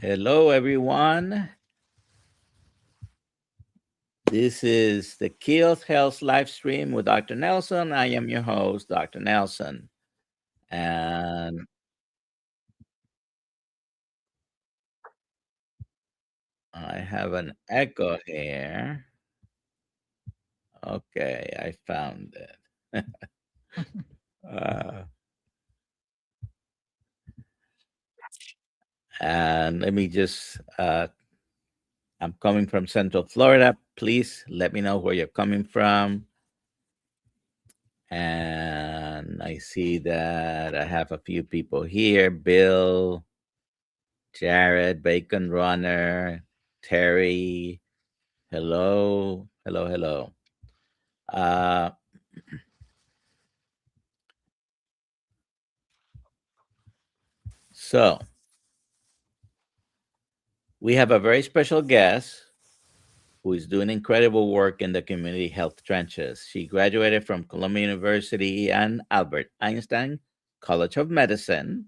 Hello, everyone. This is the Kiltz Health live stream with Dr. Nelson. I am your host, Dr. Nelson. And I have an echo here. Okay, I found it. uh, and let me just, I'm coming from Central Florida. Please let me know where you're coming from. And I see that I have a few people here: Bill, Jared, Bacon Runner, Terry. Hello, hello, hello. Uh, so we have a very special guest who is doing incredible work in the community health trenches. She graduated from Columbia University and Albert Einstein College of Medicine,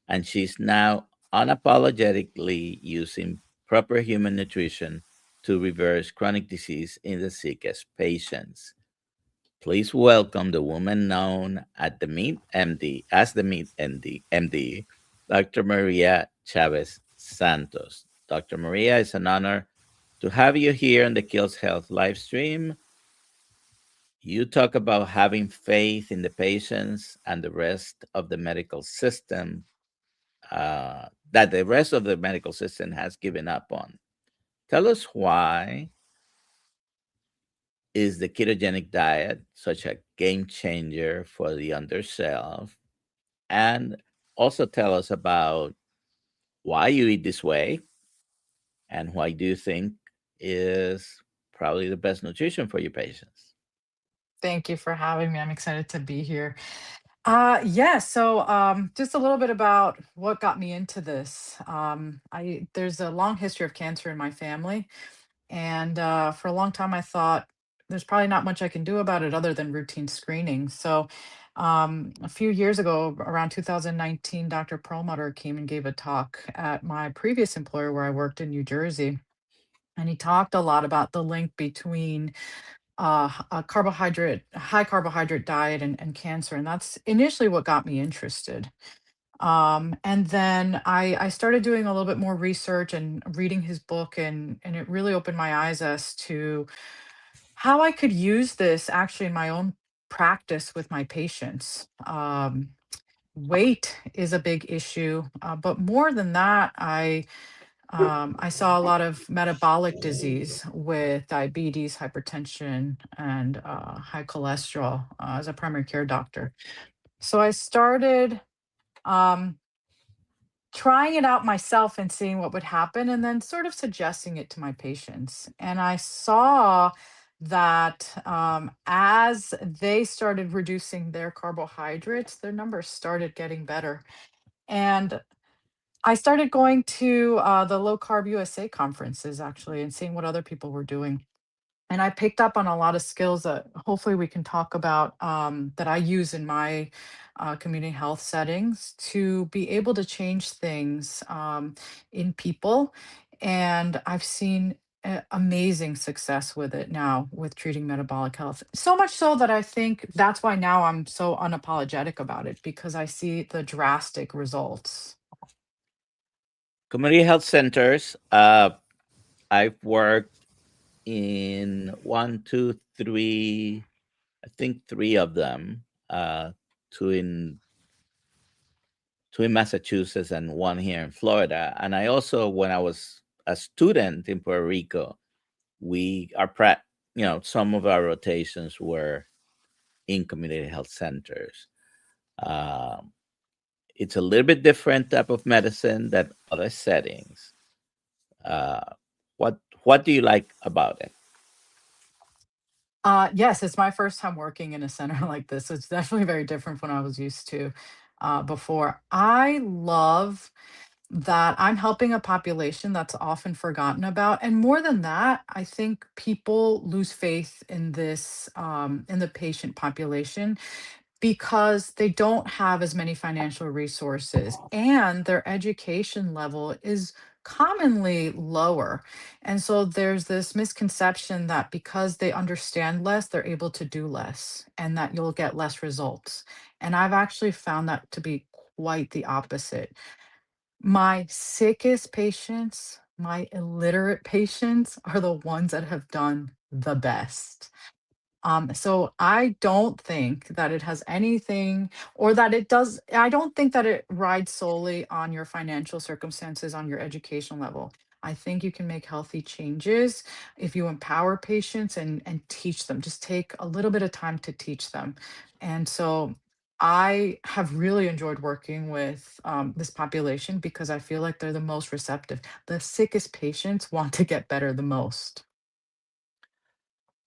and she's now unapologetically using proper human nutrition to reverse chronic disease in the sickest patients. Please welcome the woman known at the Meet MD as the Meet MD, Dr. Maria Chavez Santos. Dr. Maria, it's an honor to have you here on the Kills Health live stream. You talk about having faith in the patients and the rest of the medical system that the rest of the medical system has given up on. Tell us why is the ketogenic diet such a game changer for the underserved? And also tell us about why you eat this way and why do you think is probably the best nutrition for your patients. Thank you for having me. I'm excited to be here. Just a little bit about what got me into this. I There's a long history of cancer in my family, and for a long time I thought there's probably not much I can do about it other than routine screening. A few years ago, around 2019, Dr. Perlmutter came and gave a talk at my previous employer where I worked in New Jersey, and he talked a lot about the link between a high carbohydrate diet and cancer. And that's initially what got me interested. And then I started doing a little bit more research and reading his book, and it really opened my eyes as to how I could use this actually in my own practice with my patients. Weight is a big issue, but more than that, I saw a lot of metabolic disease with diabetes, hypertension, and high cholesterol as a primary care doctor. So I started um, trying it out myself and seeing what would happen, and then sort of suggesting it to my patients. And I saw that as they started reducing their carbohydrates, their numbers started getting better. And I started going to the Low Carb USA conferences actually and seeing what other people were doing. And I picked up on a lot of skills that hopefully we can talk about, that I use in my community health settings to be able to change things in people. And I've seen amazing success with it now with treating metabolic health. So much so that I think that's why now I'm so unapologetic about it, because I see the drastic results. Community health centers, I've worked in one, two, three, I think three of them, two in two in Massachusetts and one here in Florida. And I also, when I was a student in Puerto Rico, we are some of our rotations were in community health centers. Um, it's a little bit different type of medicine than other settings. Uh, what do you like about it? Yes, it's my first time working in a center like this. So it's definitely very different from what I was used to before. I love that I'm helping a population that's often forgotten about. And more than that, I think people lose faith in this, in the patient population, because they don't have as many financial resources and their education level is commonly lower. And so there's this misconception that because they understand less, they're able to do less and that you'll get less results. And I've actually found that to be quite the opposite. My sickest patients, my illiterate patients, are the ones that have done the best. So I don't think that it has anything, or that it does, I don't think that it rides solely on your financial circumstances, on your education level. I think you can make healthy changes if you empower patients and teach them. Just take a little bit of time to teach them. And so I have really enjoyed working with this population because I feel like they're the most receptive. The sickest patients want to get better the most.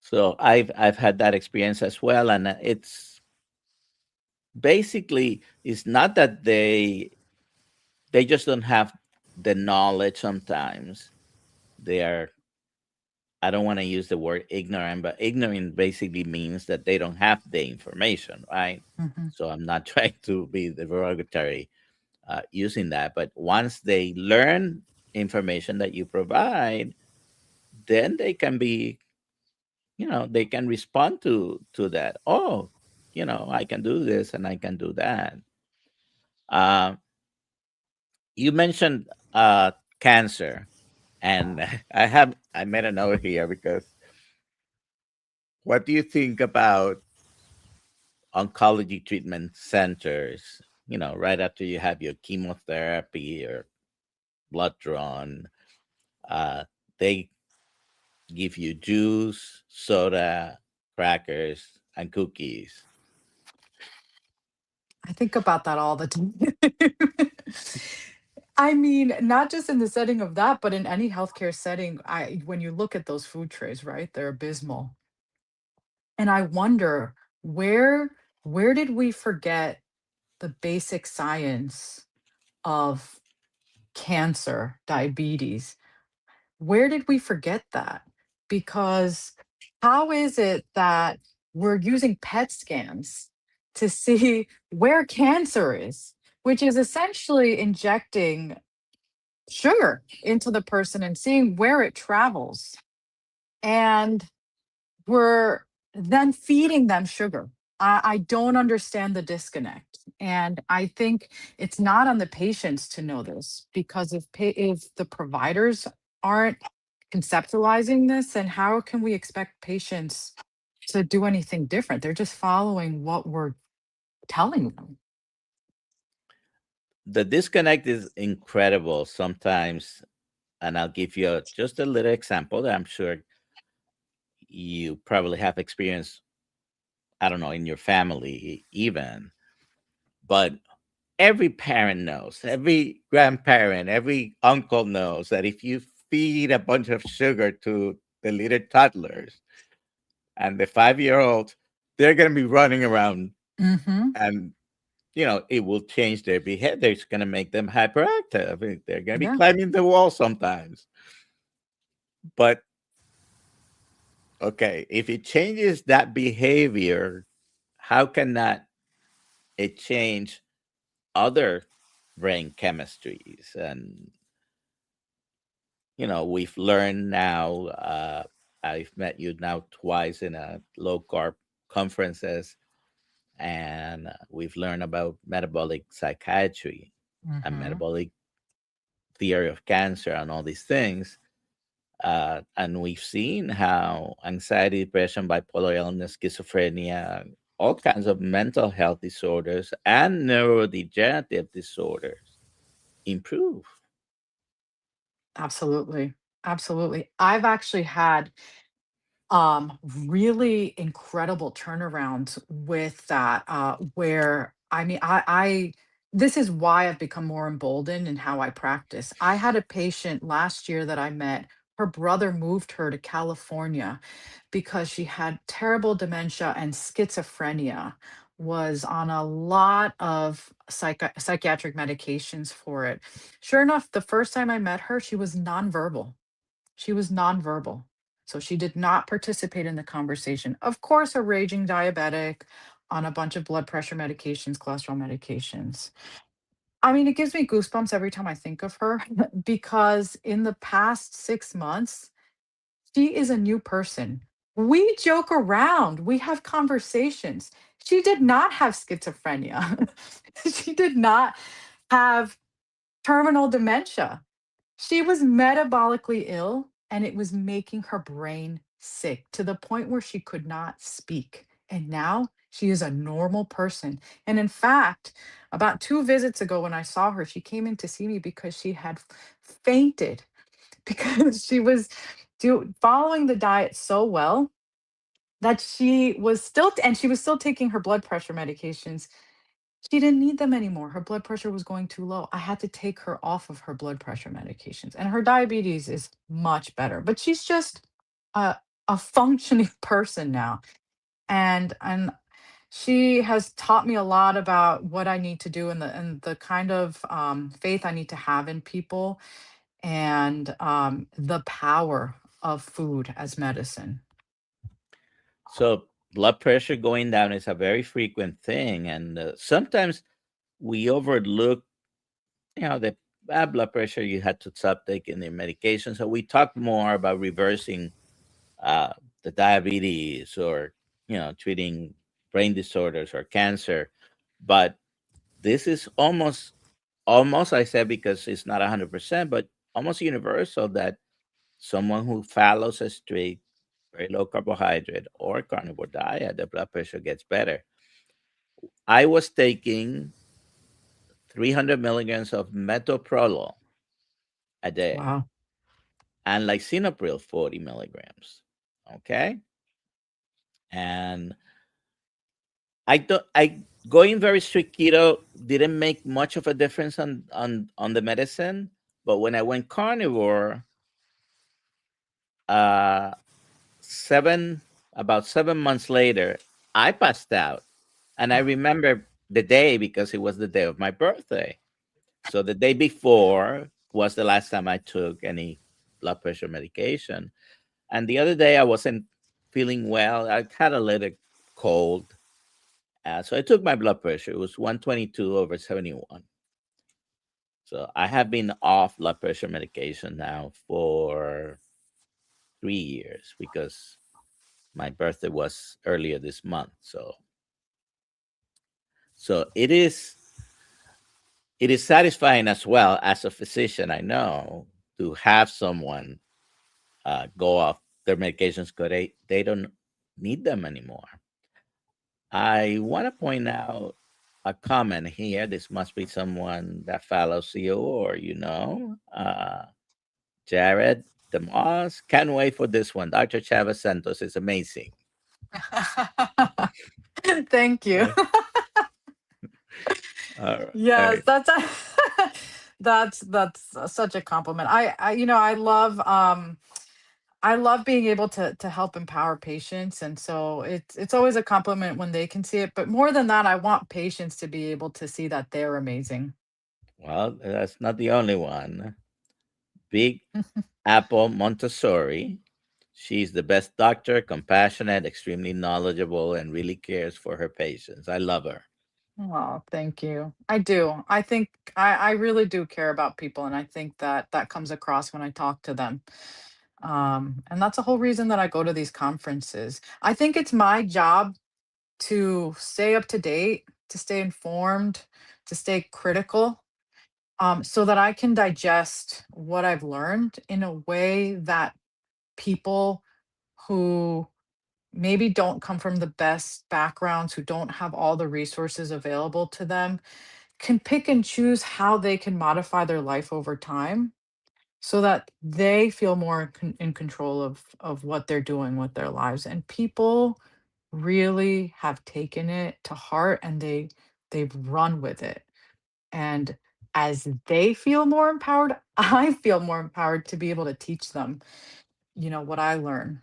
So I've had that experience as well, and it's basically, it's not that they just don't have the knowledge. Sometimes they are, I don't want to use the word ignorant, but ignorant basically means that they don't have the information, right? Mhm. So I'm not trying to be derogatory using that, but once they learn information that you provide, then they can be, they can respond to that. Oh, I can do this and I can do that. Uh, you mentioned cancer, and I made a note here because what do you think about oncology treatment centers? Right after you have your chemotherapy or blood drawn, uh, they give you juice, soda, crackers, and cookies. I think about that all the time. I mean, not just in the setting of that, but in any healthcare setting, when you look at those food trays, right? They're abysmal. And I wonder where where did we forget the basic science of cancer, diabetes? Where did we forget that? Because how is it that we're using PET scans to see where cancer is, which is essentially injecting sugar into the person and seeing where it travels? And we're then feeding them sugar. I don't understand the disconnect. And I think it's not on the patients to know this because if the providers aren't conceptualizing this, then how can we expect patients to do anything different? They're just following what we're telling them. The disconnect is incredible sometimes, and I'll give you just a little example that I'm sure you probably have experienced. I don't know, in your family even, but every parent knows, every grandparent, every uncle knows that if you feed a bunch of sugar to the little toddlers and the 5-year olds, they're going to be running around, Hmm. and it will change their behavior. It's going to make them hyperactive. They're going to be Yeah. climbing the wall sometimes. But okay, if it changes that behavior, how can that it change other brain chemistries? And we've learned now. I've met you now twice in a low carb conferences, and we've learned about metabolic psychiatry and Hmm. metabolic theory of cancer and all these things. And we've seen how anxiety, depression, bipolar illness, schizophrenia, all kinds of mental health disorders and neurodegenerative disorders improve. Absolutely. Absolutely. I've actually had really incredible turnarounds with that, where I mean, I this is why I've become more emboldened in how I practice. I had a patient last year that I met. Her brother moved her to California because she had terrible dementia and schizophrenia, was on a lot of psychiatric medications for it. Sure enough, the first time I met her, she was nonverbal. She was nonverbal. So she did not participate in the conversation. Of course, a raging diabetic, on a bunch of blood pressure medications, cholesterol medications. I mean, it gives me goosebumps every time I think of her because in the past 6 months, she is a new person. We joke around, we have conversations. She did not have schizophrenia. She did not have terminal dementia. She was metabolically ill and it was making her brain sick to the point where she could not speak. And now she is a normal person. And in fact, about 2 visits ago, when I saw her, she came in to see me because she had fainted because she was following the diet so well that she was still taking her blood pressure medications. She didn't need them anymore. Her blood pressure was going too low. I had to take her off of her blood pressure medications, and her diabetes is much better. But she's just a functioning person now, and she has taught me a lot about what I need to do and the kind of faith I need to have in people, and the power of food as medicine. So blood pressure going down is a very frequent thing, and sometimes we overlook, the bad blood pressure. You had to stop taking the medication. So we talk more about reversing uh, the diabetes, or treating brain disorders or cancer. But this is almost I said, because it's not 100%, but almost universal, that someone who follows a strict, very low carbohydrate or carnivore diet, the blood pressure gets better. I was taking 300 milligrams of metoprolol a day Wow. and lisinopril 40 milligrams. Okay. And I going very strict keto didn't make much of a difference on the medicine. But when I went carnivore, uh, seven about 7 months later, I passed out, and I remember the day because it was the day of my birthday. So the day before was the last time I took any blood pressure medication, and the other day I wasn't feeling well. I had a little cold, so I took my blood pressure. It was 122 over 71. So I have been off blood pressure medication now for 3 years because my birthday was earlier this month. So it is satisfying as well as a physician. I know, to have someone go off their medications because they don't need them anymore. I want to point out a comment here. This must be someone that follows you, or Jared DeMoss. Can't wait for this one. Dr. Chavez Santos is amazing. Thank you. Uh, all right. All Yes, right. that's such a compliment. I love being able to help empower patients, and so it's always a compliment when they can see it. But more than that, I want patients to be able to see that they're amazing. Well, that's not the only one. Big Apple Montessori. She's the best doctor, compassionate, extremely knowledgeable, and really cares for her patients. I love her. Oh, thank you. I do. I think I really do care about people, and I think that that comes across when I talk to them. And that's the whole reason that I go to these conferences. I think it's my job to stay up to date, to stay informed, to stay critical, so that I can digest what I've learned in a way that people who maybe don't come from the best backgrounds, who don't have all the resources available to them, can pick and choose how they can modify their life over time so that they feel more in control of what they're doing with their lives. And people really have taken it to heart, and they've run with it. And as they feel more empowered, I feel more empowered to be able to teach them, what I learn.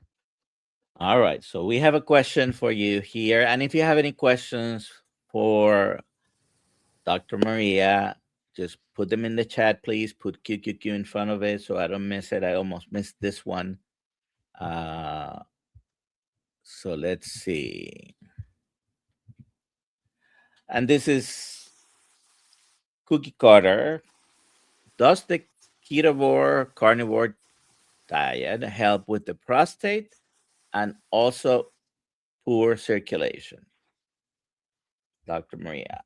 All right. So we have a question for you here. And if you have any questions for Dr. Maria, just put them in the chat, please. Put QQQ in front of it so I don't miss it. I almost missed this one. Uh, so let's see. And this is cookie cutter. Does the ketovore carnivore diet help with the prostate and also poor circulation? Dr. Maria.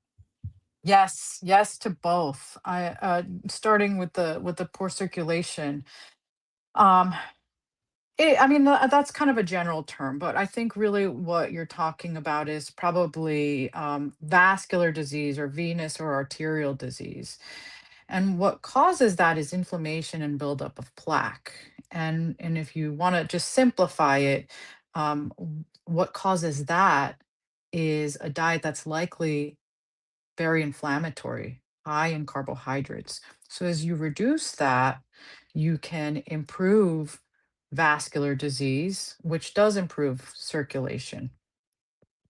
Yes, yes to both. I starting with the poor circulation. Um, I mean, that's kind of a general term, but I think really what you're talking about is probably vascular disease or venous or arterial disease. And what causes that is inflammation and buildup of plaque. And if you want to just simplify it, what causes that is a diet that's likely very inflammatory, high in carbohydrates. So as you reduce that, you can improve vascular disease, which does improve circulation.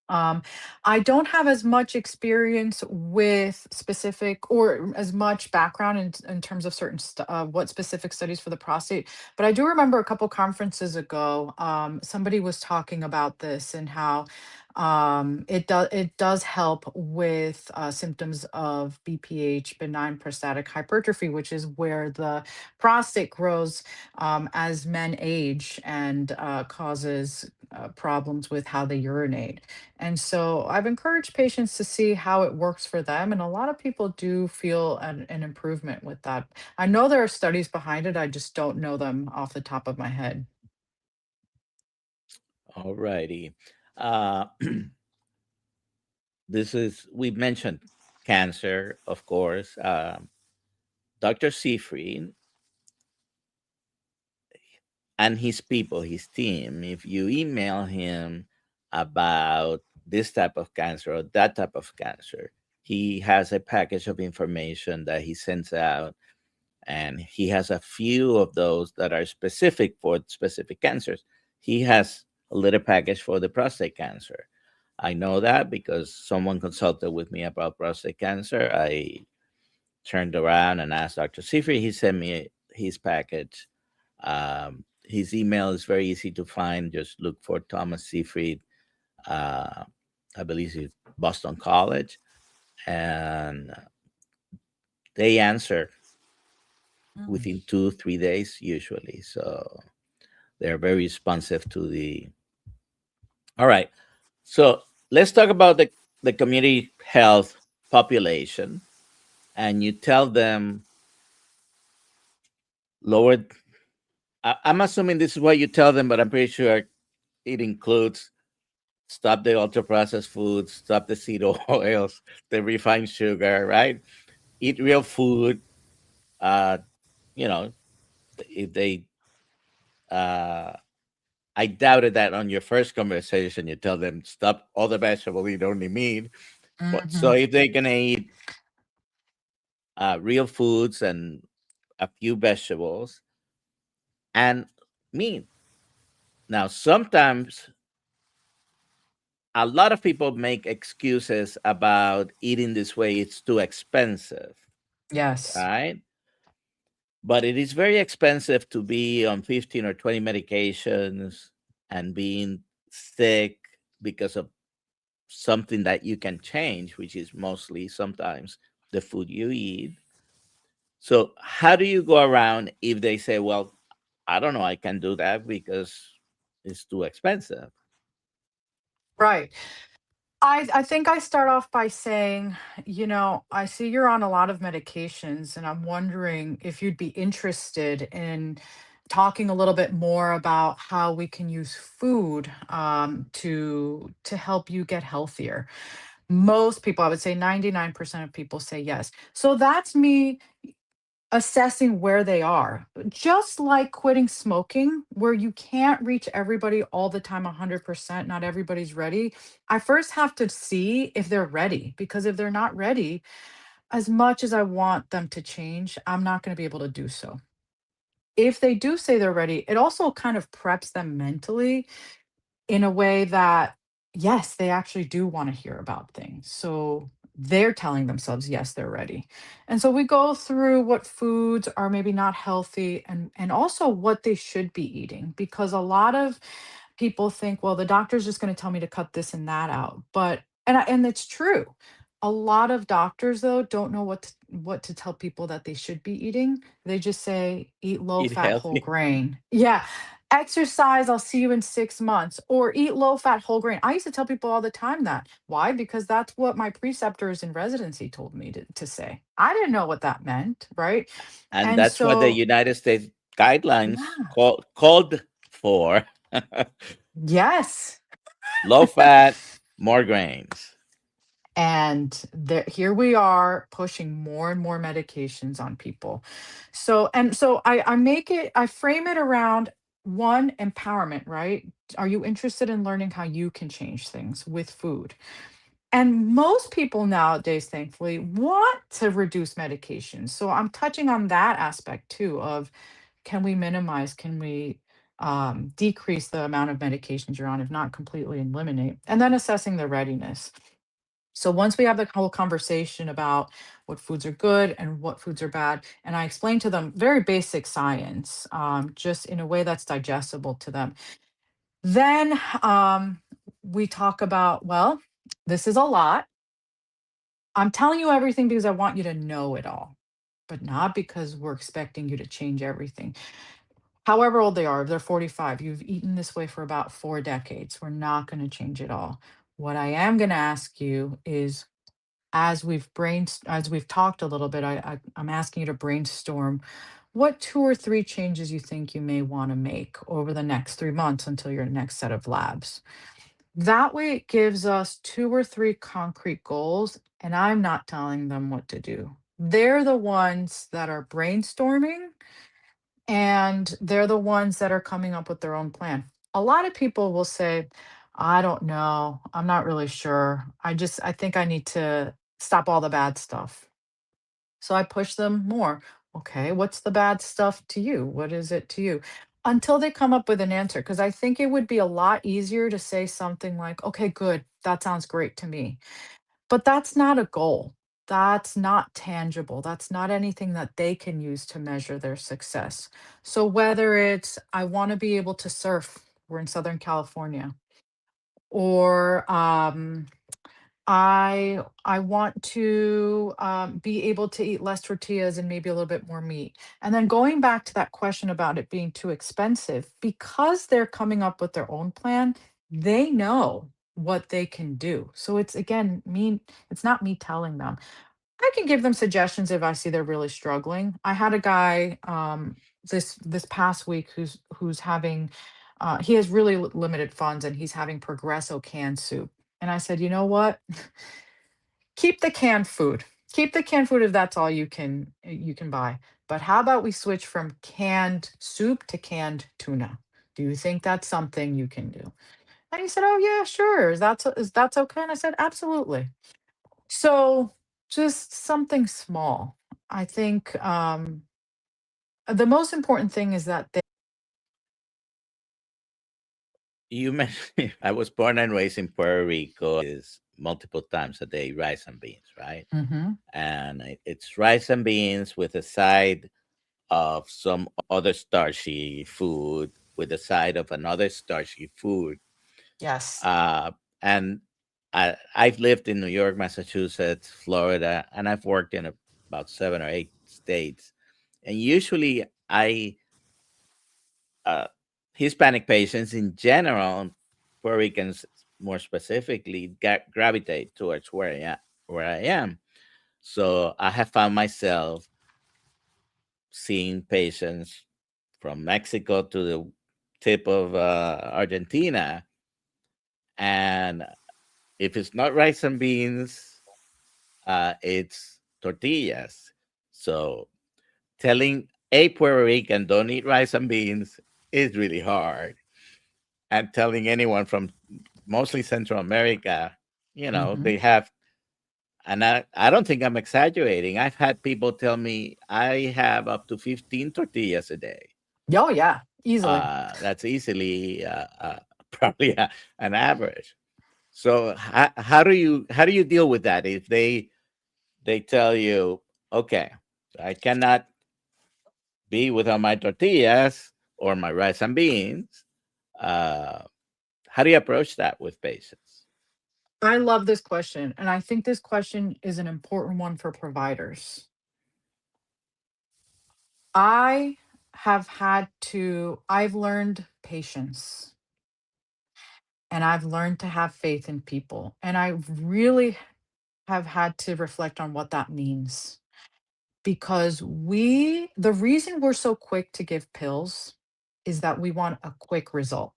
Um, I don't have as much experience with specific or as much background in terms of what specific studies for the prostate, but I do remember a couple conferences ago, somebody was talking about this and how it does help with symptoms of BPH, benign prostatic hypertrophy, which is where the prostate grows as men age and causes problems with how they urinate. And so I've encouraged patients to see how it works for them. And a lot of people do feel an improvement with that. I know there are studies behind it. I just don't know them off the top of my head. All righty. Uh, this is, we mentioned cancer, of course. Dr. Seyfried and his people, his team, if you email him about this type of cancer or that type of cancer, he has a package of information that he sends out, and he has a few of those that are specific for specific cancers. He has a little package for the prostate cancer. I know that because someone consulted with me about prostate cancer. I turned around and asked Dr. Sifri. He sent me his package. His email is very easy to find. Just look for Thomas Seyfried. Uh, I believe it's Boston College, and they answer Mm. within 2 3 days usually. So they're very responsive to the. All right. So let's talk about the community health population, and you tell them lower. I'm assuming this is what you tell them, but I'm pretty sure it includes stop the ultra processed foods, stop the seed oils, the refined sugar, right? Eat real food. Uh, you know, if they, uh, I doubted that on your first conversation, you tell them stop all the vegetables you don't need meat. But so Hmm. if they're gonna eat real foods and a few vegetables and meat. Now, sometimes a lot of people make excuses about eating this way. It's too expensive, Yes. right? But it is very expensive to be on 15 or 20 medications and being sick because of something that you can change, which is mostly sometimes the food you eat. So, how do you go around if they say, well, I don't know, I can do that because it's too expensive? Right. I think I start off by saying, I see you're on a lot of medications, and I'm wondering if you'd be interested in talking a little bit more about how we can use food to help you get healthier. Most people, I would say 99% of people say yes. So that's me assessing where they are. Just like quitting smoking, where you can't reach everybody all the time 100%, not everybody's ready. I first have to see if they're ready, because if they're not ready, as much as I want them to change, I'm not going to be able to do so. If they do say they're ready, it also kind of preps them mentally in a way that, yes, they actually do want to hear about things. So they're telling themselves, yes, they're ready. And so we go through what foods are maybe not healthy, and also what they should be eating, because a lot of people think, well, the doctor's just going to tell me to cut this and that out. But and it's true. A lot of doctors, though, don't know what to tell people that they should be eating. They just say, "Eat Eat low-fat whole healthy. grain." Yeah. "Exercise, I'll see you in 6 months," or "Eat low-fat whole grain." I used to tell people all the time that. Why? Because that's what my preceptors in residency told me to say. I didn't know what that meant, right? And And that's what the so United States guidelines yeah. called for. Yes. Low fat, more grains. And there, here we are pushing more and more medications on people. So I make it, I frame it around one, empowerment, right? Are you interested in learning how you can change things with food? And most people nowadays, thankfully, want to reduce medications. So I'm touching on that aspect too of, can we minimize, can we decrease the amount of medications you're on, if not completely eliminate? And then assessing the readiness. So once we have the whole conversation about what foods are good and what foods are bad, and I explain to them very basic science, just in a way that's digestible to them, then we talk about, well, this is a lot. I'm telling you everything because I want you to know it all, but not because we're expecting you to change everything. However old they are, if they're 45, you've eaten this way for about 4 decades. We're not going to change it all. What I am going to ask you is, as we've talked a little bit, I'm asking you to brainstorm what 2 or 3 changes you think you may want to make over the next 3 months until your next set of labs. That way, it gives us 2 or 3 concrete goals, and I'm not telling them what to do. They're the ones that are brainstorming, and they're the ones that are coming up with their own plan. A lot of people will say, "I don't know. I'm not really sure. I think I need to stop all the bad stuff." So I push them more. Okay, what's the bad stuff to you? What is it to you? Until they come up with an answer. Because I think it would be a lot easier to say something like, "Okay, good. That sounds great to me." But that's not a goal. That's not tangible. That's not anything that they can use to measure their success. So whether it's, "I want to be able to surf," we're in Southern California, or I want to be able to eat less tortillas and maybe a little bit more meat. And then going back to that question about it being too expensive, because they're coming up with their own plan, they know what they can do. So it's, again, me, it's not me telling them. I can give them suggestions if I see they're really struggling. I had a guy this past week who's having he has really limited funds, and he's having Progresso canned soup. And I said, "You know what? Keep the canned food. Keep the canned food if that's all you can buy. But how about we switch from canned soup to canned tuna? Do you think that's something you can do?" And he said, "Oh yeah, sure. Is that's okay?" And I said, "Absolutely." So just something small. I think the most important thing is that they. You mentioned I was born and raised in Puerto Rico. Is multiple times a day rice and beans, right? Mhm. And it's rice and beans with a side of some other starchy food with a side of another starchy food. Yes. Uh, and I've lived in New York, Massachusetts, Florida, and I've worked in about 7 or 8 states. And usually, uh, Hispanic patients in general, Puerto Ricans more specifically, gravitate towards where I am. So I have found myself seeing patients from Mexico to the tip of Argentina, and if it's not rice and beans, it's tortillas. So telling a Puerto Rican don't eat rice and beans is really hard, and telling anyone from mostly Central America, Mhm. they have. And I don't think I'm exaggerating. I've had people tell me I have up to 15 tortillas a day. Oh yeah, easily. That's easily probably an average. So how do you deal with that if they tell you, okay, I cannot be without my tortillas or my rice and beans? Uh, how do you approach that with patients? I love this question. And I think this question is an important one for providers. I I've learned patience and I've learned to have faith in people. And I really have had to reflect on what that means because the reason we're so quick to give pills is that we want a quick result.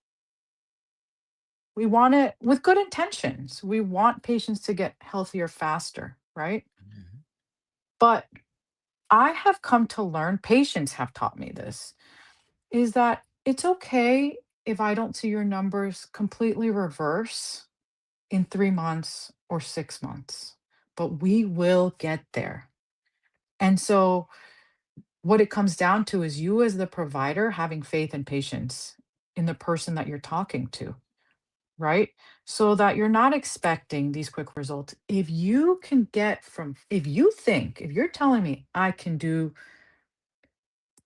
We want it with good intentions. We want patients to get healthier faster, right? Mhm. But I have come to learn, patients have taught me this, is that it's okay if I don't see your numbers completely reverse in 3 months or 6 months, but we will get there. And so, what it comes down to is you, as the provider, having faith and patience in the person that you're talking to, right? So that you're not expecting these quick results. If you're telling me I can do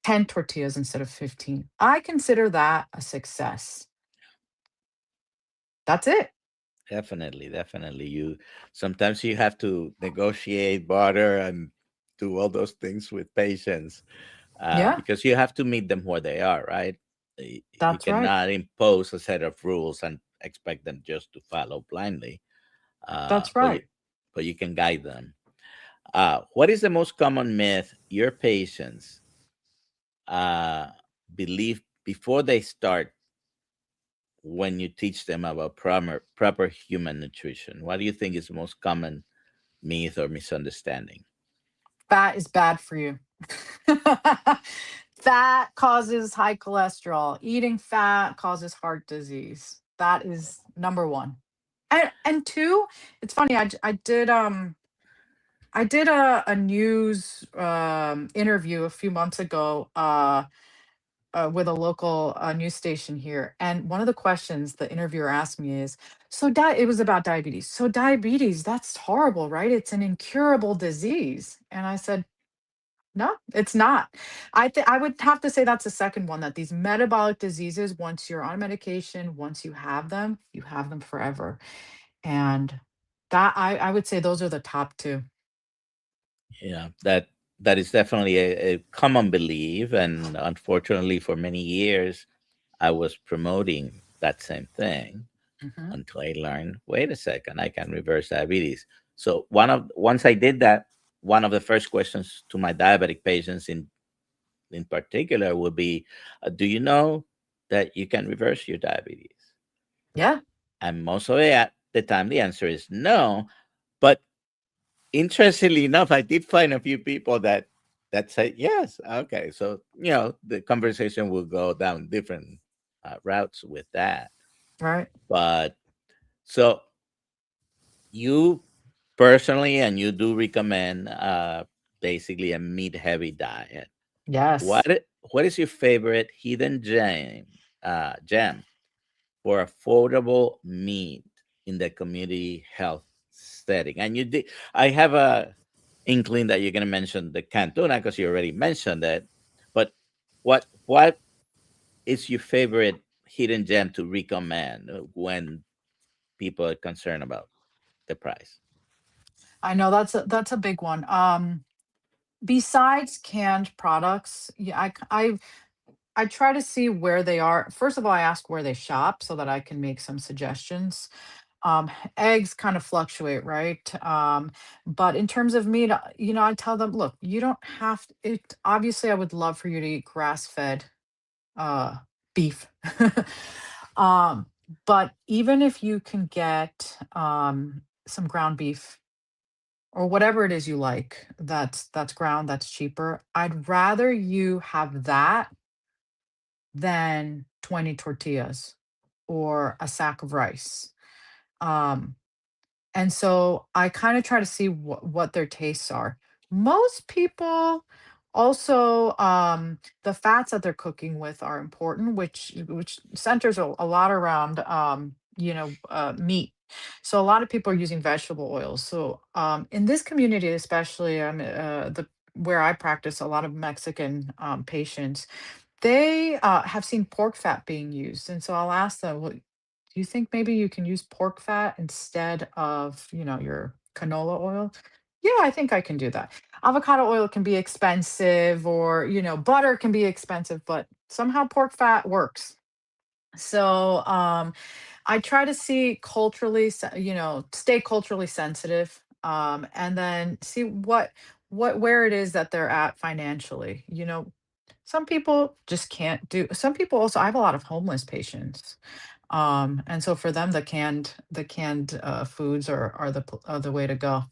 10 tortillas instead of 15, I consider that a success. That's it. Definitely, definitely. You sometimes you have to negotiate, barter, and do all those things with patience, Yeah, because you have to meet them where they are, right? You that's right. cannot impose a set of rules and expect them just to follow blindly. Uh, That's but you, right. but you can guide them. What is the most common myth your patients uh, believe before they start when you teach them about proper human nutrition? What do you think is the most common myth or misunderstanding? Fat is bad for you. Fat causes high cholesterol. Eating fat causes heart disease. That is number one. And two, it's funny. I did a news interview a few months ago with a local news station here, and one of the questions the interviewer asked me is, it was about diabetes. So diabetes, that's horrible, right? It's an incurable disease. And I said, no, it's not. I would have to say that's the second one, that these metabolic diseases, once you're on medication, once you have them forever. And that I would say those are the top two. Yeah, that is definitely a common belief, and unfortunately, for many years, I was promoting that same thing Mhm. until I learned, wait a second, I can reverse diabetes. So once I did that, one of the first questions to my diabetic patients in particular would be, do you know that you can reverse your diabetes? Yeah, And most of the time, the answer is no. But interestingly enough, I did find a few people that say yes. Okay, so the conversation will go down different routes with that. right. But so you personally, and you do recommend basically a meat heavy diet. Yes. What is your favorite hidden gem for affordable meat in the community health setting? And you did. I have a inkling that you're going to mention the canned tuna because you already mentioned it. But what is your favorite hidden gem to recommend when people are concerned about the price? I know that's a big one. Besides canned products, yeah, I try to see where they are. First of all, I ask where they shop so that I can make some suggestions. Um, Eggs kind of fluctuate, right? But in terms of meat, I tell them, look, you don't have it. Obviously, I would love for you to eat grass-fed uh, beef. um, but even if you can get some ground beef or whatever it is you like, that's ground, that's cheaper. I'd rather you have that than 20 tortillas or a sack of rice. Um, and so I kind of try to see what their tastes are. Most people also, the fats that they're cooking with are important, which centers a lot around meat. So a lot of people are using vegetable oils. So in this community, especially the where I practice, a lot of Mexican patients, they have seen pork fat being used, and so I'll ask them, "Well, do Do you think maybe you can use pork fat instead of, your canola oil? Yeah, I think I can do that. Avocado oil can be expensive, or, butter can be expensive, but somehow pork fat works. So, I try to see stay culturally sensitive, and then see where it is that they're at financially. Some people just can't do. Some people also. I have a lot of homeless patients, and so for them, the canned foods are the way to go.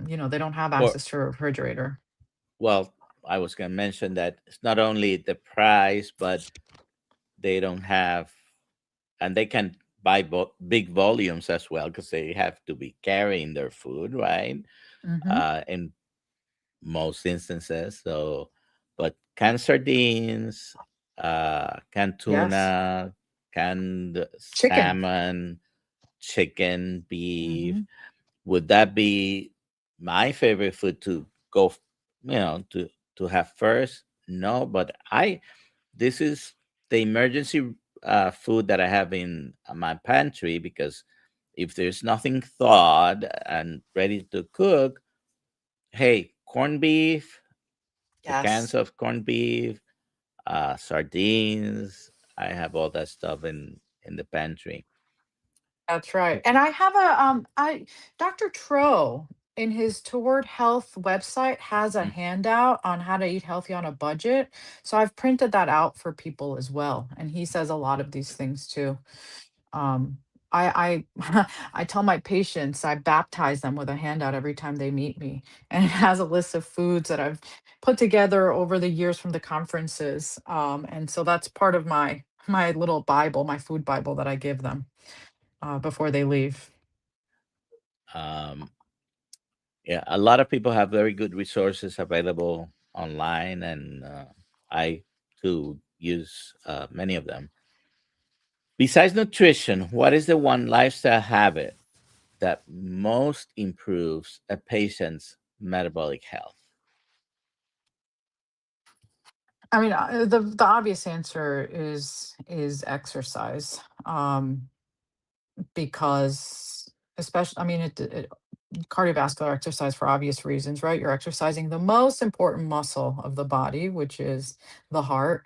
They don't have Or, access to a refrigerator. well, I was going to mention that it's not only the price, but they don't have, and they can buy big volumes as well because they have to be carrying their food, right? Hmm. In most instances. So, but canned sardines, canned Yes, tuna, canned chicken. salmon, chicken, beef. Hmm. Would that be my favorite food to go, to have first? No, but this is the emergency food that I have in my pantry because if there's nothing thawed and ready to cook, hey, corned beef, the cans Yes. of corned beef, sardines. I have all that stuff in the pantry. That's right. And I have a I Dr. Tro in his Toward Health website has a Mm. handout on how to eat healthy on a budget. So I've printed that out for people as well. And he says a lot of these things too. Um I I tell my patients I baptize them with a handout every time they meet me. And it has a list of foods that I've put together over the years from the conferences. And so that's part of my little Bible, my food Bible that I give them before they leave. Um, yeah, a lot of people have very good resources available online, and I too use many of them. Besides nutrition, what is the one lifestyle habit that most improves a patient's metabolic health? I mean, the obvious answer is exercise, because especially, I mean, cardiovascular exercise for obvious reasons, right? You're exercising the most important muscle of the body, which is the heart.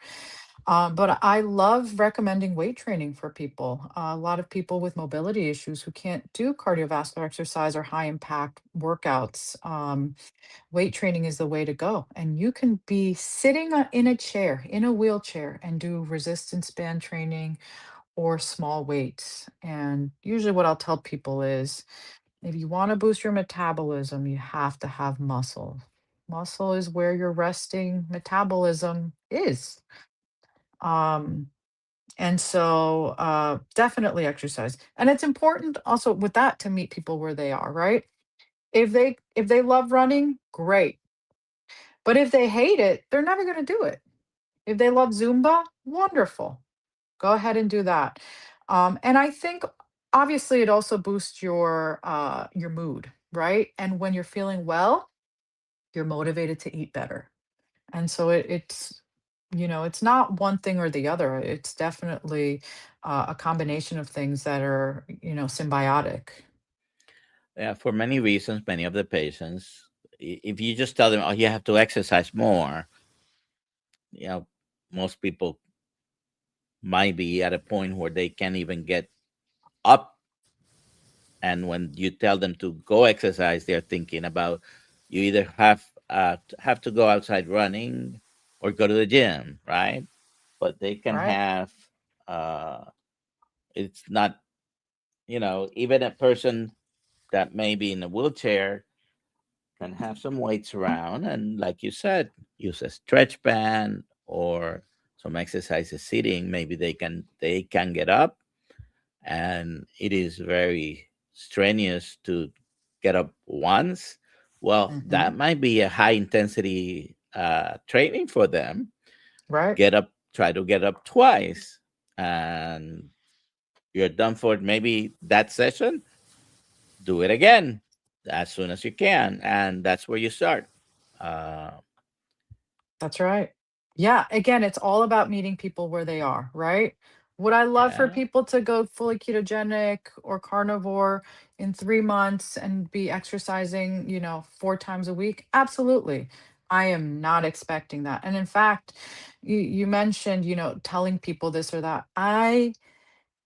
But I love recommending weight training for people. A lot of people with mobility issues who can't do cardiovascular exercise or high impact workouts. Weight training is the way to go. And you can be sitting in a chair, in a wheelchair, and do resistance band training or small weights. And usually, what I'll tell people is if you want to boost your metabolism, you have to have muscle. Muscle is where your resting metabolism is. Um, and so definitely exercise. And it's important also with that to meet people where they are, right? If they love running, great. But if they hate it, they're never going to do it. If they love Zumba, wonderful. Go ahead and do that. And I think obviously it also boosts your mood, right? And when you're feeling well, you're motivated to eat better. And so it's not one thing or the other. It's definitely a combination of things that are symbiotic. Yeah, for many reasons, many of the patients, if you just tell them, oh, you have to exercise more, you know, most people might be at a point where they can't even get up. And when you tell them to go exercise, they're thinking about you either have to go outside running or go to the gym, right? But they can Right. have it's not, even a person that may be in a wheelchair can have some weights around, and like you said, use a stretch band or some exercises sitting. Maybe they can get up, and it is very strenuous to get up once. Well, Hmm. that might be a high intensity training for them. Right. Try to get up twice, and you're done for maybe that session. Do it again as soon as you can, and that's where you start. uh, That's right. Yeah. Again, it's all about meeting people where they are, right? Would I love for Yeah. people to go fully ketogenic or carnivore in 3 months and be exercising, 4 times a week? Absolutely. I am not expecting that. And in fact, you mentioned, telling people this or that. I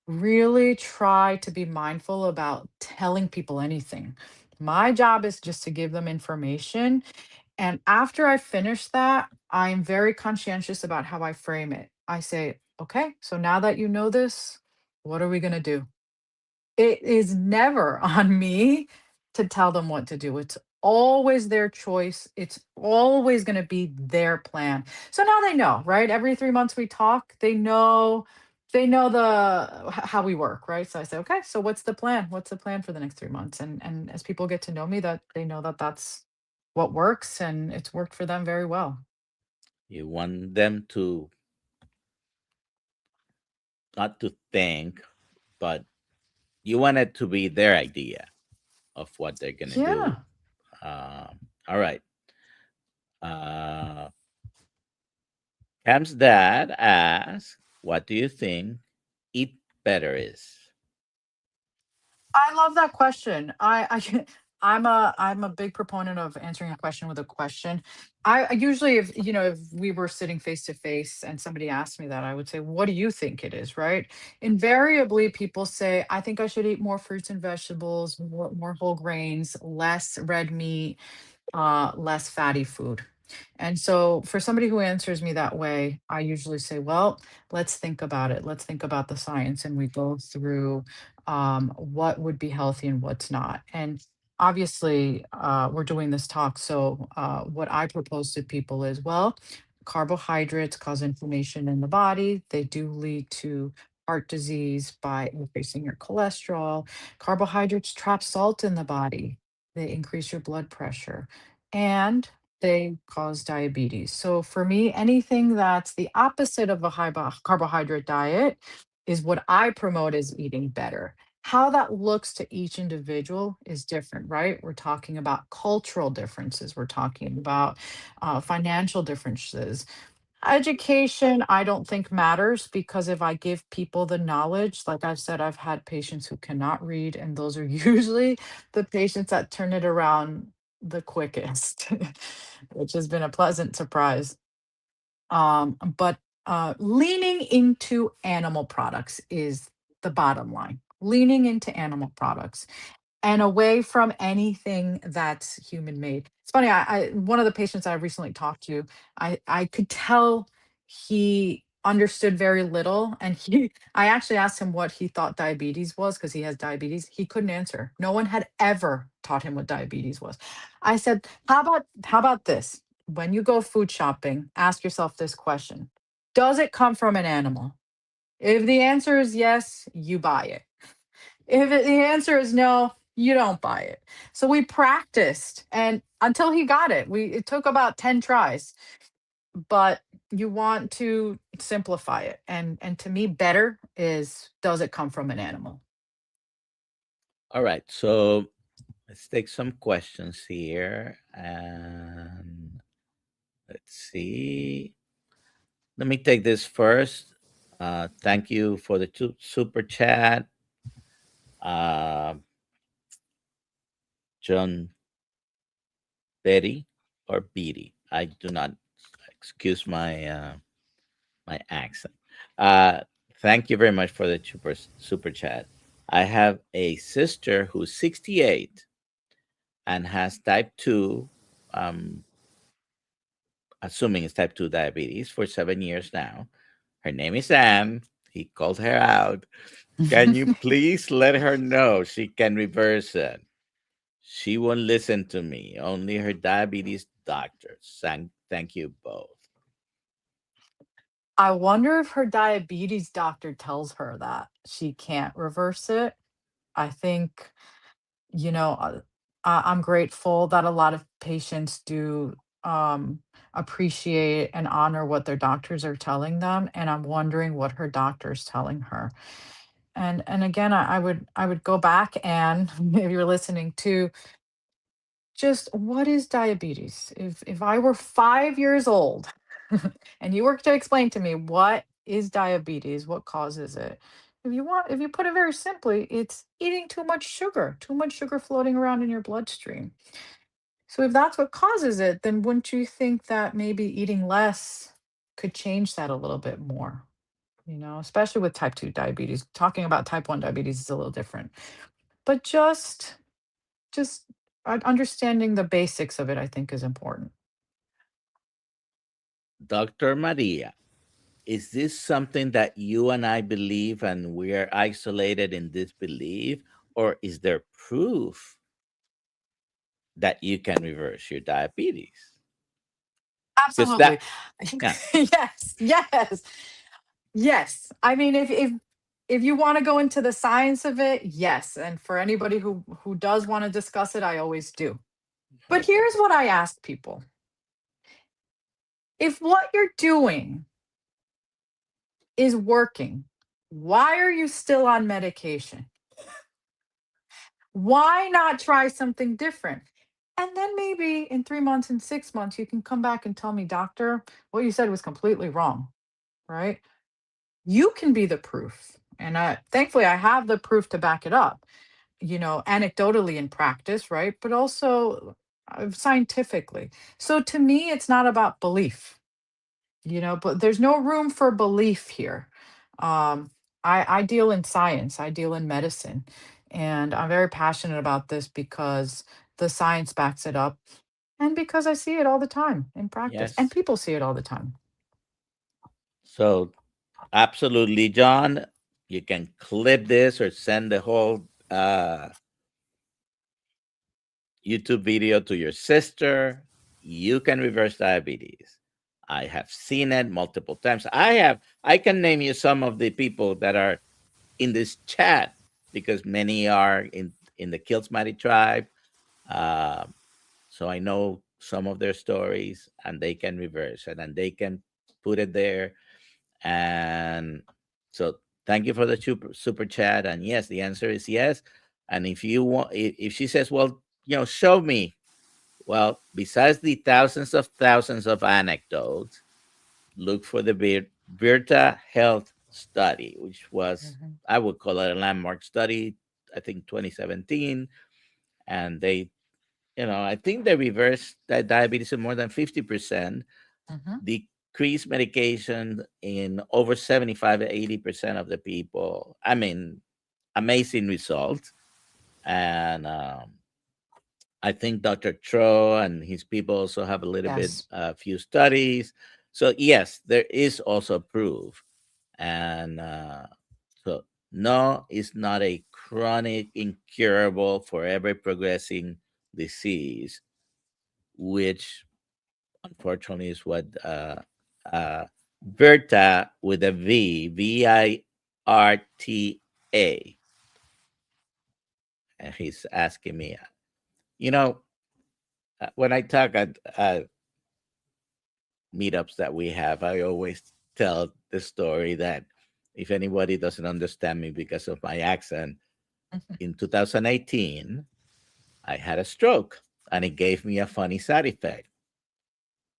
really try to be mindful about telling people anything. My job is just to give them information. And after I finish that, I'm very conscientious about how I frame it. I say, okay, so now that you know this, what are we going to do? It is never on me to tell them what to do. It's always their choice. It's always going to be their plan. So now they know, right? Every 3 months we talk, they know how we work, right? So I say, okay, so what's the plan? What's the plan for the next 3 months? And as people get to know me, that they know that that's what works, and it's worked for them very well. You want them to not to think, but you want it to be their idea of what they're gonna do. Yeah. All right. Uh, Cam's dad asks, "What do you think eat better is?" I love that question. I'm a big proponent of answering a question with a question. I usually, if we were sitting face to face and somebody asked me that, I would say, "What do you think it is?" Right? Invariably, people say, "I think I should eat more fruits and vegetables, more whole grains, less red meat, less fatty food." And so for somebody who answers me that way, I usually say, well, let's think about it. Let's think about the science. And we go through what would be healthy and what's not. And obviously, we're doing this talk. So what I propose to people is, well, carbohydrates cause inflammation in the body. They do lead to heart disease by increasing your cholesterol. Carbohydrates trap salt in the body. They increase your blood pressure. And they cause diabetes. So for me, anything that's the opposite of a carbohydrate diet is what I promote as eating better. How that looks to each individual is different, right? We're talking about cultural differences. We're talking about financial differences. Education, I don't think matters because if I give people the knowledge, like I've said, I've had patients who cannot read, and those are usually the patients that turn it around the quickest, which has been a pleasant surprise. But leaning into animal products is the bottom line. Leaning into animal products and away from anything that's human made. It's funny, I one of the patients I recently talked to, I could tell he understood very little, and he I actually asked him what he thought diabetes was because he has diabetes. He couldn't answer. No one had ever taught him what diabetes was. I said, how about this? When you go food shopping, ask yourself this question. Does it come from an animal? If the answer is yes, you buy it. The answer is no, you don't buy it. So we practiced and until he got it. It took about 10 tries, but you want to simplify it. And to me, better is, does it come from an animal? All right. So let's take some questions here, and let's see. Let me take this first. Thank you for the super chat, uh, John Betty or Beatty. I do not excuse my accent. Uh, Thank you very much for the super chat. I have a sister who's 68 and has type 2, um, assuming it's type 2 diabetes, for 7 years now. Her name is Anne. He called her out. Can you please let her know she can reverse it? She won't listen to me, only her diabetes doctor. Thank you both. I wonder if her diabetes doctor tells her that she can't reverse it. I think, you know, I'm grateful that a lot of patients do appreciate and honor what their doctors are telling them, and I'm wondering what her doctor's telling her. And again, I would go back and if you're listening to just what is diabetes? If I were 5 years old and you were to explain to me what is diabetes? What causes it? If you put it very simply, it's eating too much sugar floating around in your bloodstream. So if that's what causes it, then wouldn't you think that maybe eating less could change that a little bit more? Especially with type 2 diabetes. Talking about type 1 diabetes is a little different. But just understanding the basics of it, I think, is important. Dr. Maria, is this something that you and I believe and we are isolated in this belief? Or is there proof that you can reverse your diabetes? Because Absolutely. yeah, Yes, yes, yes. I mean, if you want to go into the science of it, yes. And for anybody who does want to discuss it, I always do. But okay. here's what I ask people. If what you're doing is working, why are you still on medication? Why not try something different? And then maybe in 3 months and 6 months, you can come back and tell me, doctor, what you said was completely wrong, right? You can be the proof. And thankfully, I have the proof to back it up, anecdotally in practice, right? But also scientifically. So to me, it's not about belief, but there's no room for belief here. Um, I deal in science, I deal in medicine, and I'm very passionate about this because the science backs it up and because I see it all the time in practice and Yes. people see it all the time. So absolutely, John. You can clip this or send the whole YouTube video to your sister. You can reverse diabetes. I have seen it multiple times. I can name you some of the people that are in this chat because many are in the Kiltz Method tribe. Uh, so I know some of their stories and they can reverse it and they can put it there. And so thank you for the super chat. And yes, the answer is yes. And if you want, if she says, well, show me. Well, besides the thousands of anecdotes, look for the Virta Health Study, which was, Mhm, I would call it a landmark study, I think 2017. And I think they reversed that diabetes in more than 50%, mhm. decreased medication in over 75 to 80% of the people. I mean, amazing results. And I think Dr. Tro and his people also have a little bit, Yes. few studies. So yes, there is also proof, and so no, it's not a chronic, incurable, forever progressing disease, which unfortunately is what Virta with a Virta, and he's asking me, you know, when I talk at meetups that we have, I always tell the story that if anybody doesn't understand me because of my accent, in 2018, I had a stroke and it gave me a funny side effect.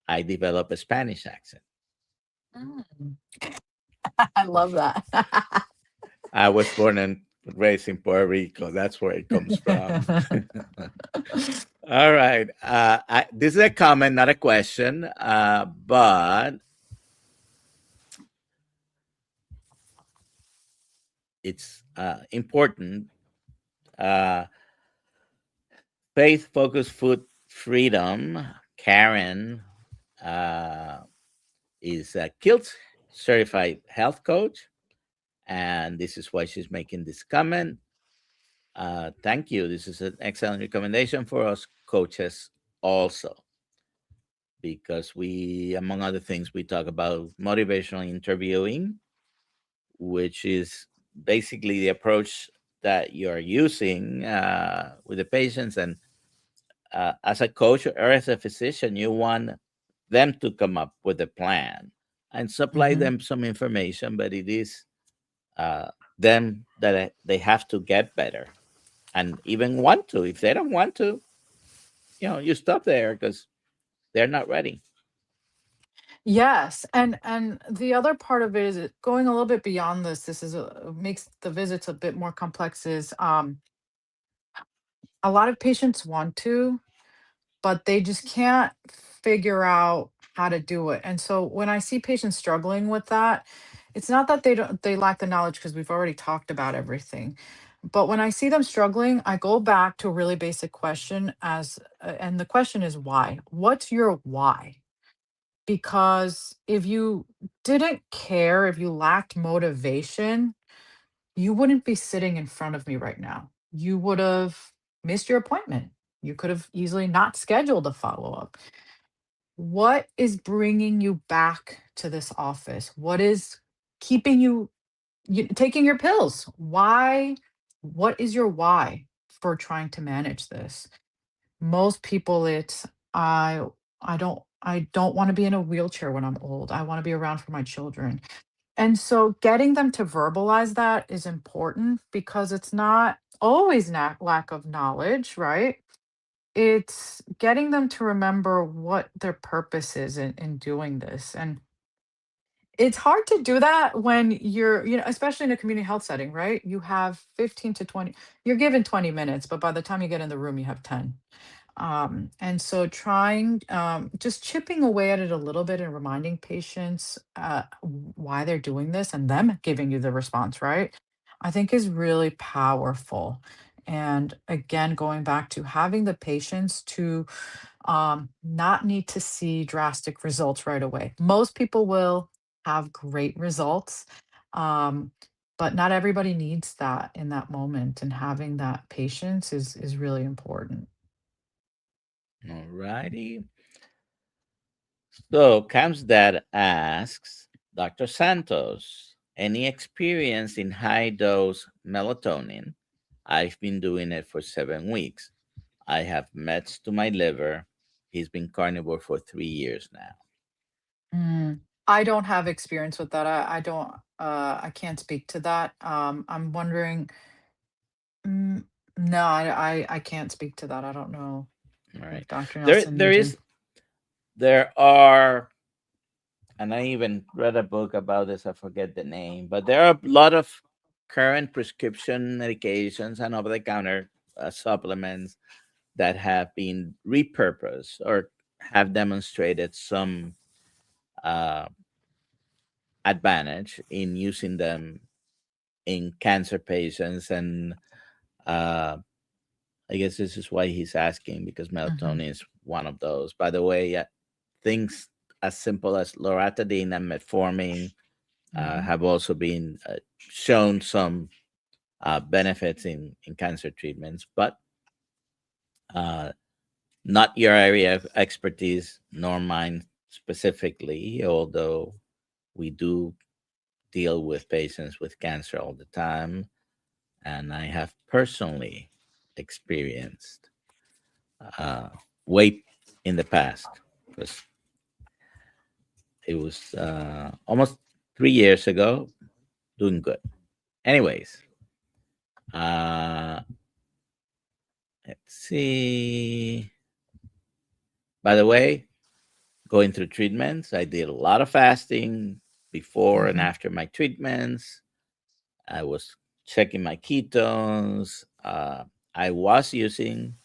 I developed a Spanish accent. Mm. I love that. I was born and raised in Puerto Rico. That's where it comes from. All right. This is a comment, not a question, but it's important. Uh, Faith focused food freedom. Karen uh, is a Kiltz certified health coach, and this is why she's making this comment. Thank you. This is an excellent recommendation for us coaches, also, because we, among other things, we talk about motivational interviewing, which is basically the approach that you're using with the patients. And as a coach or as a physician, you want them to come up with a plan and supply Mhm. them some information, but it is them that they have to get better and even want to. If they don't want to, you stop there because they're not ready. Yes, and the other part of it is going a little bit beyond this. This is makes the visits a bit more complex. Is a lot of patients want to, but they just can't figure out how to do it. And so when I see patients struggling with that, it's not that they lack the knowledge because we've already talked about everything. But when I see them struggling, I go back to a really basic question and the question is why? What's your why? Because if you didn't care, if you lacked motivation, you wouldn't be sitting in front of me right now. You would have missed your appointment. You could have easily not scheduled a follow up. What is bringing you back to this office? What is keeping you taking your pills? Why? What is your why for trying to manage this? Most people, it's I I don't want to be in a wheelchair when I'm old. I want to be around for my children. And so getting them to verbalize that is important because it's not always lack of knowledge, right? It's getting them to remember what their purpose is in doing this. And it's hard to do that when especially in a community health setting, right? You have 15 to 20, you're given 20 minutes, but by the time you get in the room, you have 10. And so trying, just chipping away at it a little bit and reminding patients why they're doing this and them giving you the response, right? I think is really powerful. And again, going back to having the patients to not need to see drastic results right away. Most people will have great results, um, but not everybody needs that in that moment. And having that patience is really important. All righty. So Cam's dad asks Dr. Santos, any experience in high dose melatonin? I've been doing it for 7 weeks. I have meds to my liver. He's been carnivore for 3 years now. Mm. I don't have experience with that. I don't, I can't speak to that. I'm wondering, mm, no, I can't speak to that. I don't know All if right. Dr. There Nelson there using. is there are, and I even read a book about this, I forget the name, but there are a lot of current prescription medications and over the counter supplements that have been repurposed or have demonstrated some uh, advantage in using them in cancer patients. And uh, I guess this is why he's asking, because Mhm, melatonin is one of those. By the way, things as simple as loratadine and metformin mhm, have also been shown some benefits in cancer treatments, but uh, not your area of expertise, nor mine specifically, although we do deal with patients with cancer all the time. And I have personally experienced uh, weight in the past, because it was almost 3 years ago, doing good. Anyways, uh, let's see. By the way, going through treatments, I did a lot of fasting before and mhm, after my treatments. I was checking my ketones. I was using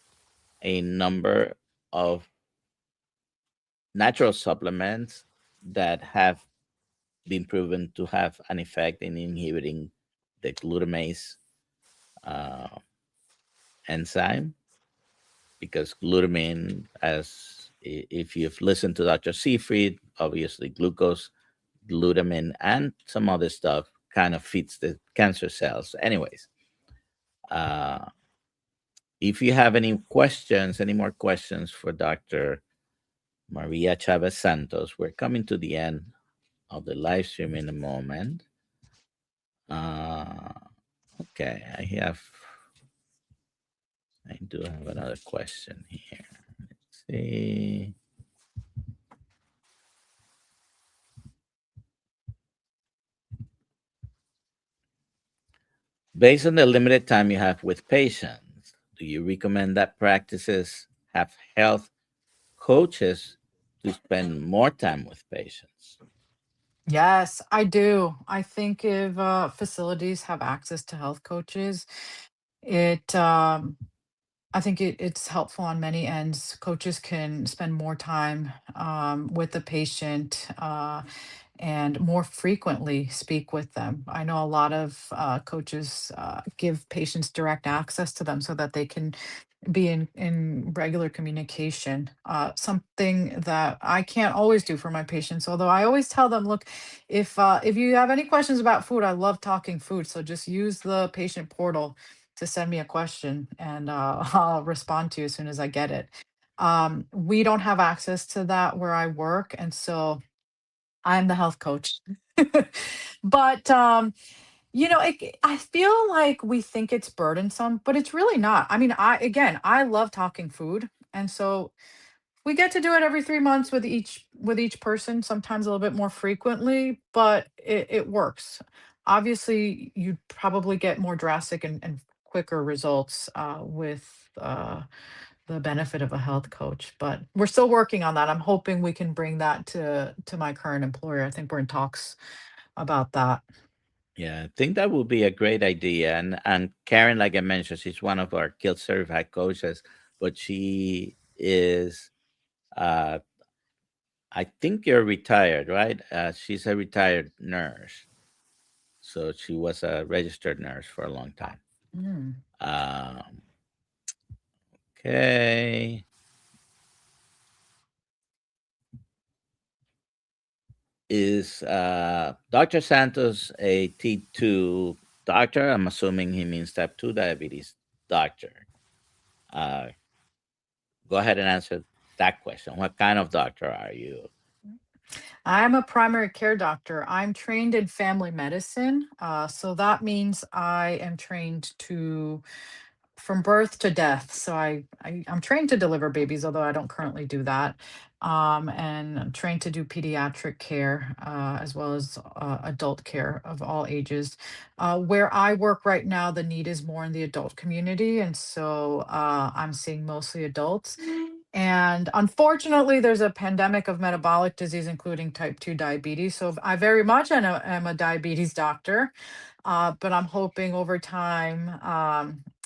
a number of natural supplements that have been proven to have an effect in inhibiting the glutamase uh, enzyme, because glutamine, if you've listened to Dr. Seafried, obviously glucose, glutamine, and some other stuff kind of feeds the cancer cells. Anyways, uh, if you have any questions, any more questions for Dr. Maria Chavez Santos, we're coming to the end of the live stream in a moment. Uh, okay, I do have another question here. Let's see. Based on the limited time you have with patients, do you recommend that practices have health coaches to spend more time with patients. Yes, I do. I think if facilities have access to health coaches, it I think it's helpful on many ends. Coaches can spend more time with the patient and more frequently speak with them. I know a lot of coaches give patients direct access to them so that they can be in regular communication. Something that I can't always do for my patients, although I always tell them, look, if you have any questions about food, I love talking food, so just use the patient portal to send me a question, and I'll respond to you as soon as I get it. We don't have access to that where I work, and so I'm the health coach. But I feel like we think it's burdensome, but it's really not. I mean, I love talking food, and so we get to do it every 3 months with each person, sometimes a little bit more frequently, but it works. Obviously, you'd probably get more drastic and quicker results with the benefit of a health coach, but we're still working on that. I'm hoping we can bring that to my current employer. I think we're in talks about that. Yeah, I think that would be a great idea. And Karen, like I mentioned, she's one of our Kiltz certified coaches, but she is, uh, I think you're retired, right? She's a retired nurse, so she was a registered nurse for a long time. Mm. Um, okay, is Dr. Santos a T2 doctor? I'm assuming he means type 2 diabetes doctor. Uh, Go ahead and answer that question. What kind of doctor are you? I'm a primary care doctor. I'm trained in family medicine. So that means I am trained to from birth to death. So I'm trained to deliver babies, although I don't currently do that. And I'm trained to do pediatric care as well as adult care of all ages. Where I work right now, the need is more in the adult community. And so I'm seeing mostly adults. And unfortunately, there's a pandemic of metabolic disease, including type 2 diabetes. So I very much am a diabetes doctor, but I'm hoping over time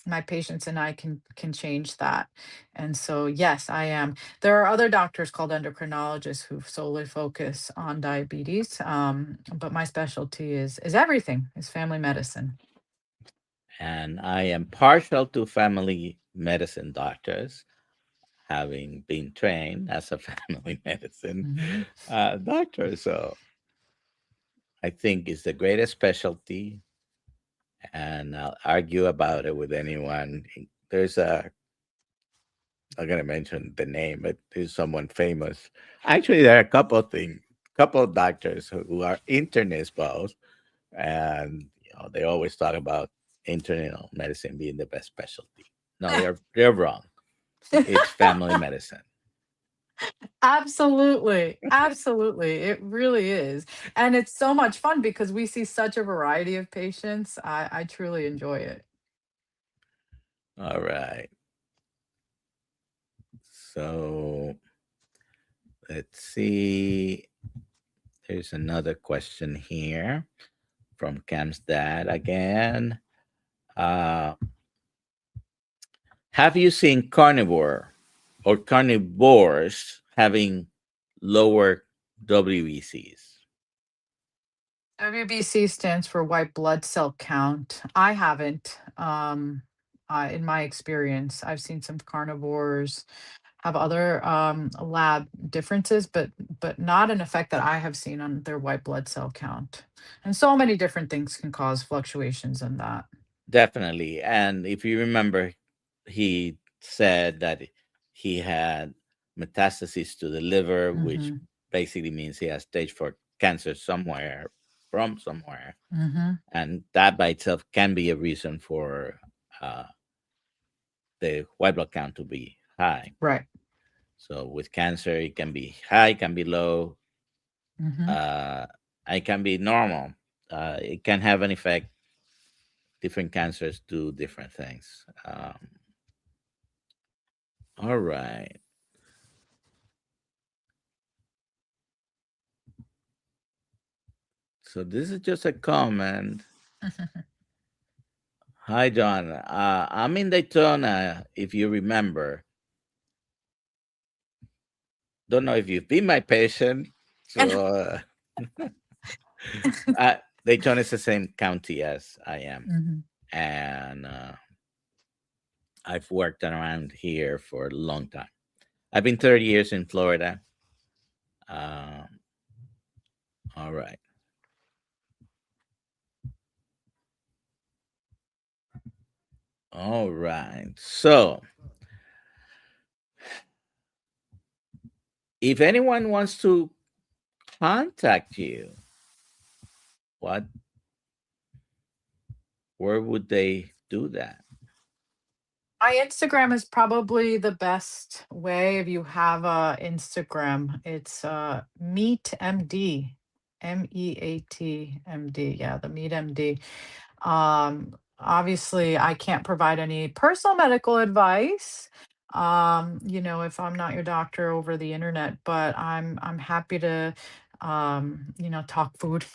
my patients and I can change that. And so, yes, I am. There are other doctors called endocrinologists who solely focus on diabetes, but my specialty is everything. Is family medicine. And I am partial to family medicine doctors, having been trained as a family medicine Mhm. doctor. So I think it's the greatest specialty, and I'll argue about it with anyone. There's a, I'm gonna mention the name, but there's someone famous. Actually, there are a couple of doctors who are internists both, and they always talk about internal medicine being the best specialty. No, they're wrong. It's family medicine. Absolutely. Absolutely. It really is. And it's so much fun because we see such a variety of patients. I truly enjoy it. All right. So let's see. There's another question here from Cam's dad again. Uh, have you seen carnivore or carnivores having lower WBCs? WBC stands for white blood cell count. I haven't. In my experience, I've seen some carnivores have other lab differences, but not an effect that I have seen on their white blood cell count. And so many different things can cause fluctuations in that. Definitely. And if you remember, he said that he had metastases to the liver, which Hmm. basically means he has stage 4 cancer somewhere from somewhere. Hmm. And that by itself can be a reason for uh, the white blood count to be high. Right. So with cancer, it can be high, it can be low, Hmm. uh, it can be normal. It can have an effect. Different cancers do different things. All right. So this is just a comment. Hi, John. I'm in Daytona, if you remember. Don't know if you've been my patient. And So uh, Daytona is the same county as I am. Mhm. And I've worked around here for a long time. I've been 30 years in Florida. Um, all right. All right. So if anyone wants to contact you, what, where would they do that? My Instagram is probably the best way if you have a Instagram. It's Meet MD, MEAT MD. Yeah, the Meet MD. Obviously, I can't provide any personal medical advice. If I'm not your doctor over the internet, but I'm happy to, talk food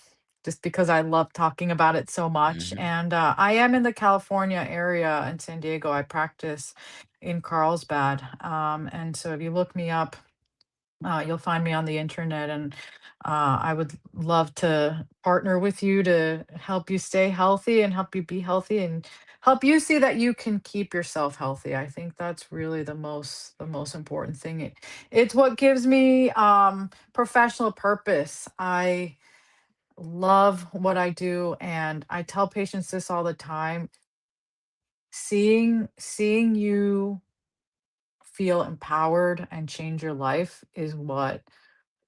just because I love talking about it so much. Mhm. And I am in the California area in San Diego. I practice in Carlsbad. And so if you look me up, you'll find me on the internet, and I would love to partner with you to help you stay healthy and help you be healthy and help you see that you can keep yourself healthy. I think that's really the most important thing. It's what gives me professional purpose. I love what I do, and I tell patients this all the time. Seeing you feel empowered and change your life is what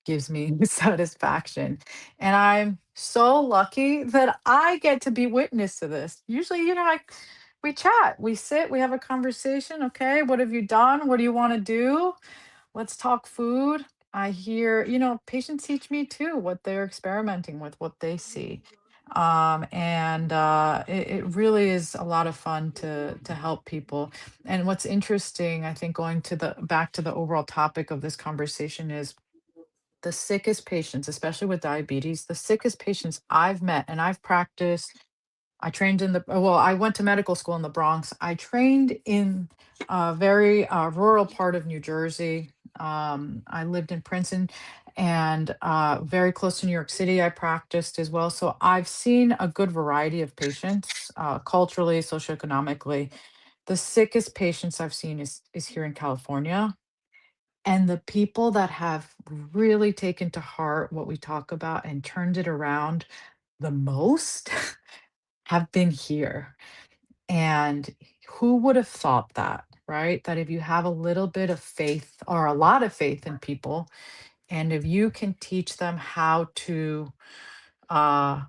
gives me satisfaction. And I'm so lucky that I get to be witness to this. Usually, we chat, we sit, we have a conversation. Okay, what have you done? What do you want to do? Let's talk food. I hear, patients teach me too what they're experimenting with, what they see. And it really is a lot of fun to help people. And what's interesting, I think, going to the back to the overall topic of this conversation is the sickest patients, especially with diabetes, the sickest patients I've met, and I've practiced. I trained well, I went to medical school in the Bronx. I trained in a very rural part of New Jersey. I lived in Princeton and very close to New York City. I practiced as well. So I've seen a good variety of patients, culturally, socioeconomically. The sickest patients I've seen is here in California, and the people that have really taken to heart what we talk about and turned it around the most have been here. And who would have thought that, right? That if you have a little bit of faith or a lot of faith in people, and if you can teach them how to uh,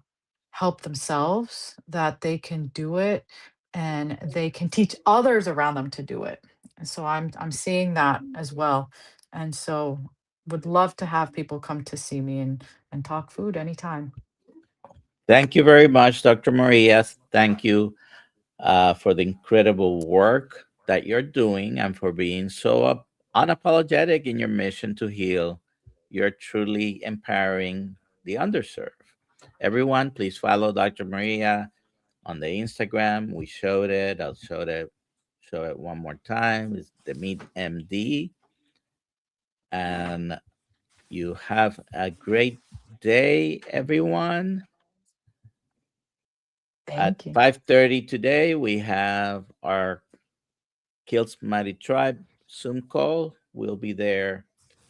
help themselves, that they can do it and they can teach others around them to do it. And so I'm seeing that as well. And so would love to have people come to see me and talk food anytime. Thank you very much, Dr. Maria. Thank you for the incredible work that you're doing and for being so unapologetic in your mission to heal. You're truly empowering the underserved. Everyone, please follow Dr. Maria on the Instagram. We showed it. I'll show it one more time. It's the Meet MD. And you have a great day, everyone. At Thank you. 5:30 today, we have our Kiltz Mighty Tribe Zoom call. We'll be there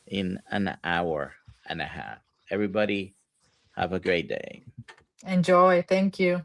in an hour and a half. Everybody, have a great day. Enjoy. Thank you.